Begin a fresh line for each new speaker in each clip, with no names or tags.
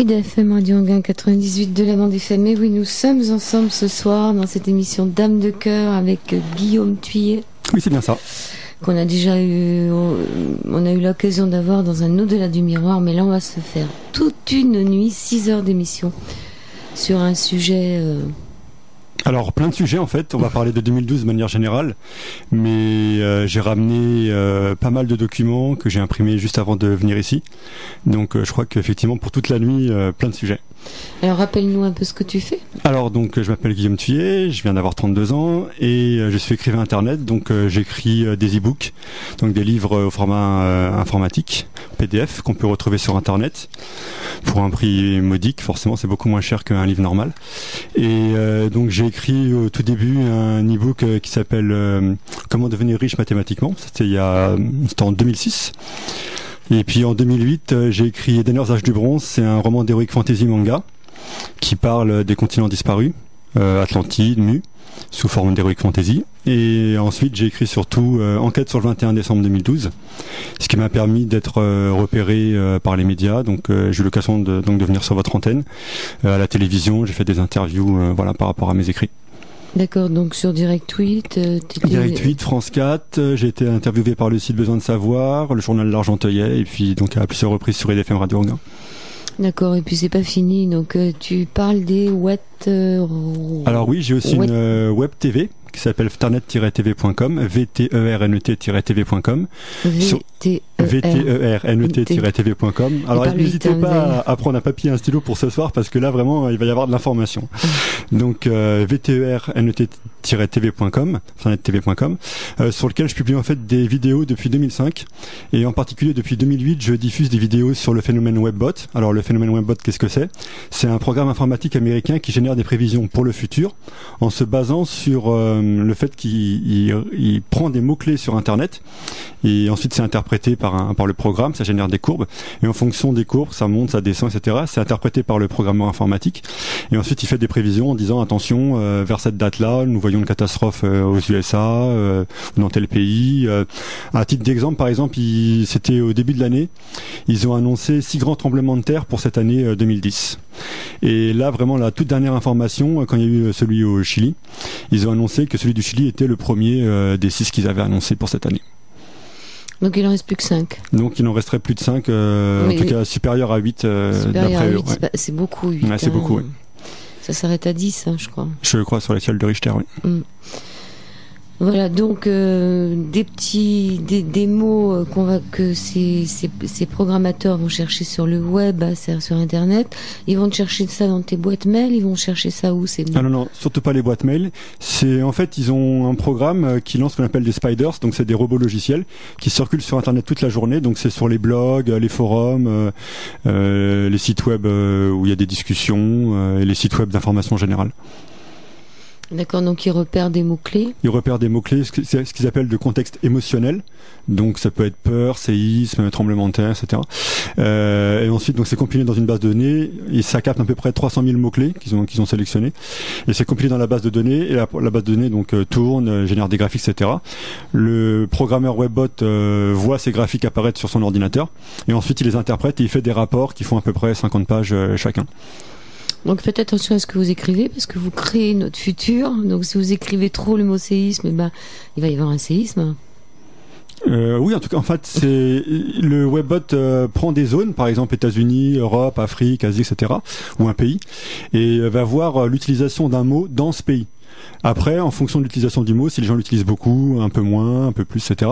IDFM Radio Anguin 98 de la bande FM. Et oui, nous sommes ensemble ce soir dans cette émission Dame de Cœur avec Guillaume Thuillet.
Oui, c'est bien ça.
Qu'on a déjà eu, on a eu l'occasion d'avoir dans un au-delà du miroir, mais là on va se faire toute une nuit, 6 heures d'émission sur un sujet.
Alors plein de sujets en fait, on va parler de 2012 de manière générale, mais j'ai ramené pas mal de documents que j'ai imprimés juste avant de venir ici, donc je crois qu'effectivement pour toute la nuit, plein de sujets.
Alors rappelle-nous un peu ce que tu fais.
Alors donc je m'appelle Guillaume Thuillet, je viens d'avoir 32 ans et je suis écrivain internet, donc j'écris des e-books, donc des livres au format informatique, PDF, qu'on peut retrouver sur internet pour un prix modique, forcément c'est beaucoup moins cher qu'un livre normal. Et donc j'ai écrit au tout début un e-book qui s'appelle Comment devenir riche mathématiquement, c'était en 2006. Et puis en 2008, j'ai écrit Les derniers âges du bronze, c'est un roman d'heroic fantasy manga qui parle des continents disparus, Atlantide, Mu, sous forme d'heroic fantasy. Et ensuite, j'ai écrit surtout Enquête sur le 21 décembre 2012, ce qui m'a permis d'être repéré par les médias. Donc j'ai eu l'occasion de venir sur votre antenne, à la télévision, j'ai fait des interviews par rapport à mes écrits.
D'accord, donc sur Direct 8,
Direct 8, France 4, j'ai été interviewé par le site Besoin de Savoir, le journal L'Argenteuillet, et puis donc à plusieurs reprises sur IDFM Radio Anguin.
D'accord, et puis c'est pas fini, donc tu parles des web...
Alors oui, j'ai aussi une web TV qui s'appelle vternet-tv.com, vternet-tv.com. vternet-tv.com. Alors n'hésitez pas à prendre un papier et un stylo pour ce soir parce que là vraiment il va y avoir de l'information. Donc vternet-tv.com, vternet-tv.com, sur lequel je publie en fait des vidéos depuis 2005 et en particulier depuis 2008 je diffuse des vidéos sur le phénomène Webbot. Alors le phénomène Webbot, qu'est-ce que c'est? C'est un programme informatique américain qui génère des prévisions pour le futur en se basant sur le fait qu'il prend des mots-clés sur Internet et ensuite c'est interprété par le programme, ça génère des courbes et en fonction des courbes, ça monte, ça descend, etc. C'est interprété par le programmeur informatique et ensuite il fait des prévisions en disant attention, vers cette date-là, nous voyons une catastrophe aux USA, dans tel pays. À titre d'exemple, par exemple, c'était au début de l'année, ils ont annoncé 6 grands tremblements de terre pour cette année 2010. Et là, vraiment, la toute dernière information, quand il y a eu celui au Chili, ils ont annoncé que celui du Chili était le premier des 6 qu'ils avaient annoncé pour cette année.
Donc il en reste plus que 5.
Donc il en resterait plus de 5, en tout cas supérieur à 8 d'après eux. Ouais.
C'est beaucoup 8.
Ouais, c'est beaucoup, oui.
Ça s'arrête à 10, je crois.
Je crois sur l'échelle de Richter, oui.
Voilà, donc des mots que ces programmateurs vont chercher sur le web, c'est-à-dire sur Internet. Ils vont te chercher ça dans tes boîtes mail. Ils vont chercher ça où?
Ah non, surtout pas les boîtes mail. C'est en fait ils ont un programme qui lance ce qu'on appelle des spiders, donc c'est des robots logiciels qui circulent sur Internet toute la journée. Donc c'est sur les blogs, les forums, les sites web où il y a des discussions et les sites web d'information générale.
D'accord, donc ils repèrent des mots-clés.
Ils repèrent des mots-clés, ce qu'ils appellent de contexte émotionnel. Donc ça peut être peur, séisme, tremblement de terre, etc. Et ensuite, donc c'est compilé dans une base de données et ça capte à peu près 300 000 mots-clés qu'ils ont sélectionnés. Et c'est compilé dans la base de données et la base de données donc tourne, génère des graphiques, etc. Le programmeur Webbot voit ces graphiques apparaître sur son ordinateur et ensuite il les interprète et il fait des rapports qui font à peu près 50 pages chacun.
Donc faites attention à ce que vous écrivez parce que vous créez notre futur. Donc si vous écrivez trop le mot séisme, il va y avoir un séisme.
Oui, en tout cas, en fait, le Webbot prend des zones, par exemple États-Unis, Europe, Afrique, Asie, etc., ou un pays, et va voir l'utilisation d'un mot dans ce pays. Après, en fonction de l'utilisation du mot, si les gens l'utilisent beaucoup, un peu moins, un peu plus, etc.,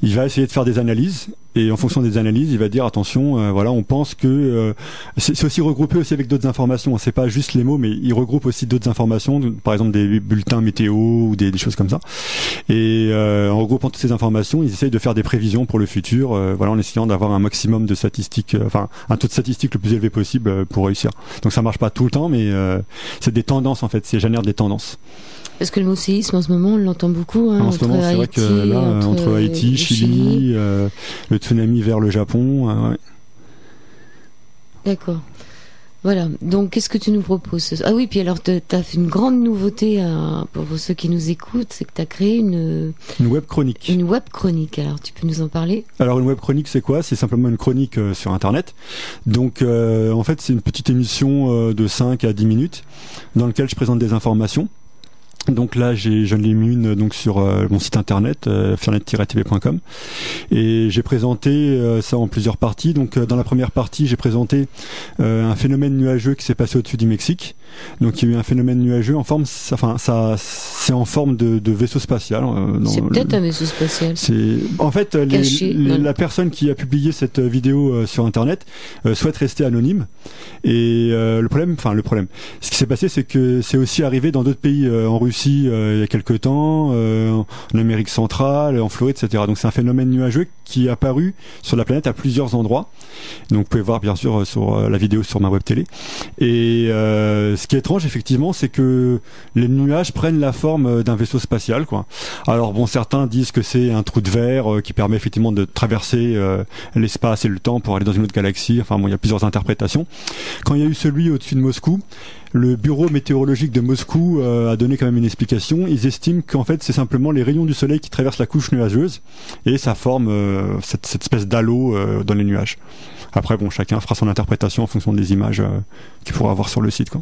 il va essayer de faire des analyses. Et en fonction des analyses, il va dire attention, on pense que c'est aussi regroupé aussi avec d'autres informations. C'est pas juste les mots, mais il regroupe aussi d'autres informations, par exemple des bulletins météo ou des choses comme ça. Et en regroupant toutes ces informations, ils essayent de faire des prévisions pour le futur, en essayant d'avoir un maximum de statistiques, un taux de statistiques le plus élevé possible pour réussir. Donc ça marche pas tout le temps, mais c'est des tendances en fait, ça génère des tendances.
Parce que le mot séisme, en ce moment, on l'entend beaucoup.
En ce moment, c'est vrai que là, entre Haïti, Chili, le tsunami vers le Japon. Ouais.
D'accord. Voilà. Donc, qu'est-ce que tu nous proposes? Ah oui, puis alors, t'as fait une grande nouveauté pour ceux qui nous écoutent, c'est que t'as créé une
web chronique.
Une web chronique. Alors, tu peux nous en parler?
Alors, une web chronique, c'est quoi? C'est simplement une chronique sur Internet. Donc, en fait, c'est une petite émission de 5 à 10 minutes dans laquelle je présente des informations. Donc là, je l'ai mis une donc sur mon site internet fernet-tv.com et j'ai présenté ça en plusieurs parties. Donc dans la première partie, j'ai présenté un phénomène nuageux qui s'est passé au-dessus du Mexique. Donc il y a eu un phénomène nuageux en forme, c'est en forme de vaisseau spatial.
C'est peut-être un vaisseau spatial.
C'est en fait la personne qui a publié cette vidéo sur internet souhaite rester anonyme. Et le problème, ce qui s'est passé, c'est que c'est aussi arrivé dans d'autres pays, en Russie il y a quelques temps, en Amérique centrale, en Floride, etc. Donc c'est un phénomène nuageux qui est apparu sur la planète à plusieurs endroits. Donc vous pouvez voir bien sûr sur la vidéo sur ma web télé. Et ce qui est étrange effectivement, c'est que les nuages prennent la forme d'un vaisseau spatial, quoi. Alors bon, certains disent que c'est un trou de verre qui permet effectivement de traverser l'espace et le temps pour aller dans une autre galaxie. Enfin bon, il y a plusieurs interprétations. Quand il y a eu celui au-dessus de Moscou, le bureau météorologique de Moscou a donné quand même une explication. Ils estiment qu'en fait c'est simplement les rayons du soleil qui traversent la couche nuageuse et ça forme cette espèce d'halo dans les nuages. Après bon, chacun fera son interprétation en fonction des images qu'il pourra avoir sur le site, quoi.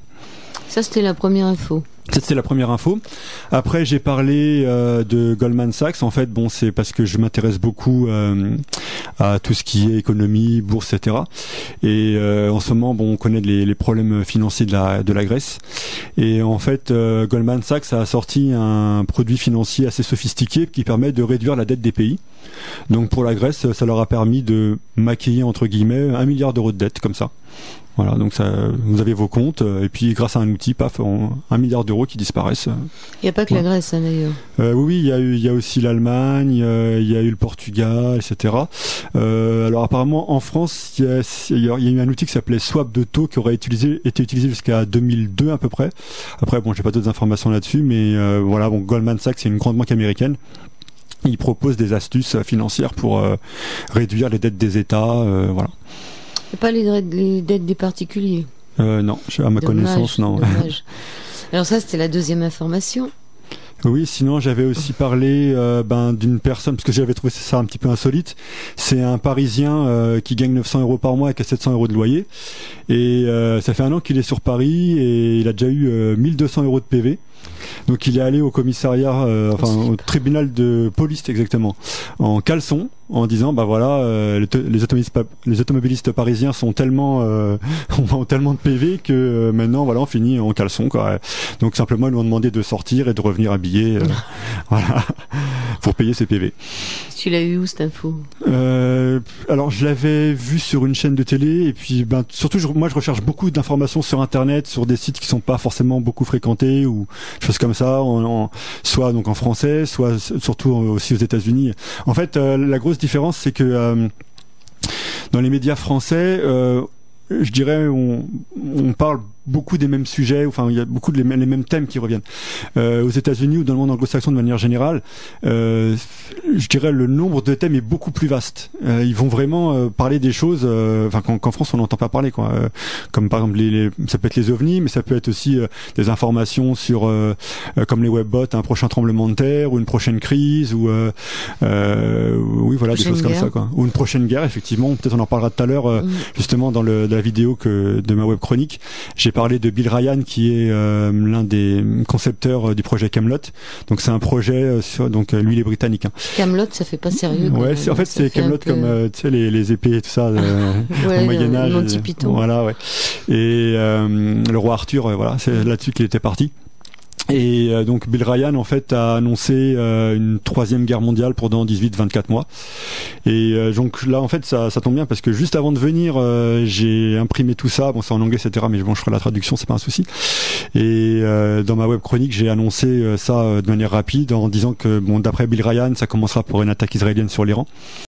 Ça, c'était la première info.
C'était la première info. Après, j'ai parlé de Goldman Sachs. En fait, bon, c'est parce que je m'intéresse beaucoup à tout ce qui est économie, bourse, etc. Et en ce moment, bon, on connaît les problèmes financiers de la Grèce. Et en fait, Goldman Sachs a sorti un produit financier assez sophistiqué qui permet de réduire la dette des pays. Donc, pour la Grèce, ça leur a permis de maquiller, entre guillemets, 1 milliard d'euros de dette, comme ça. Voilà, donc ça, vous avez vos comptes, et puis grâce à un outil, paf, 1 milliard d'euros qui disparaissent.
Il n'y a pas que la Grèce, hein, d'ailleurs.
Oui, il y a aussi l'Allemagne, il y a eu le Portugal, etc. Alors apparemment, en France, il y a eu un outil qui s'appelait Swap de taux qui aurait été utilisé jusqu'à 2002 à peu près. Après, bon, j'ai pas d'autres informations là-dessus, mais voilà, bon, Goldman Sachs, c'est une grande banque américaine. Il propose des astuces financières pour réduire les dettes des États, voilà.
Et pas les dettes des particuliers?
Non, à ma connaissance, non.
Dommage. Alors ça, c'était la deuxième information.
Oui, sinon j'avais aussi parlé d'une personne, parce que j'avais trouvé ça un petit peu insolite. C'est un Parisien qui gagne 900 euros par mois et qui a 700 euros de loyer. Et ça fait 1 an qu'il est sur Paris et il a déjà eu 1200 euros de PV. Donc il est allé au commissariat, au tribunal de police exactement, en caleçon, en disant bah voilà, les automobilistes parisiens sont tellement ont tellement de PV que maintenant voilà, on finit en caleçon, quoi. Donc simplement ils lui ont demandé de sortir et de revenir habillé, voilà, pour payer ses PV.
Tu l'as eu où cette info?
Alors je l'avais vu sur une chaîne de télé et puis surtout moi je recherche beaucoup d'informations sur internet, sur des sites qui sont pas forcément beaucoup fréquentés ou choses comme ça, soit donc en français, soit surtout aussi aux États-Unis. En fait, la grosse différence c'est que dans les médias français, je dirais on parle beaucoup des mêmes sujets, enfin il y a beaucoup les mêmes thèmes qui reviennent. Aux États-Unis ou dans le monde anglo-saxon de manière générale, je dirais le nombre de thèmes est beaucoup plus vaste. Ils vont vraiment parler des choses, qu'en France on n'entend pas parler, quoi. Comme par exemple ça peut être les ovnis, mais ça peut être aussi des informations sur comme les webbots, un prochain tremblement de terre ou une prochaine crise ou oui voilà, des choses comme ça, quoi. Ou une prochaine guerre, effectivement. Peut-être on en parlera tout à l'heure justement dans de la vidéo de ma web chronique. J'ai parlé de Bill Ryan qui est l'un des concepteurs du projet Camelot. Donc c'est un projet lui il est britannique. Hein.
Camelot, ça fait pas sérieux.
Ouais, en fait c'est Camelot comme tu sais les épées et tout ça au Moyen Âge.
Monty Python.
Voilà, ouais. Et le roi Arthur, voilà, c'est là-dessus qu'il était parti. Et donc Bill Ryan en fait a annoncé une 3e guerre mondiale pendant 18-24 mois. Et donc là en fait ça tombe bien parce que juste avant de venir j'ai imprimé tout ça, bon c'est en anglais etc, mais bon je ferai la traduction, c'est pas un souci. Et dans ma web chronique j'ai annoncé ça de manière rapide en disant que bon d'après Bill Ryan ça commencera pour une attaque israélienne sur l'Iran.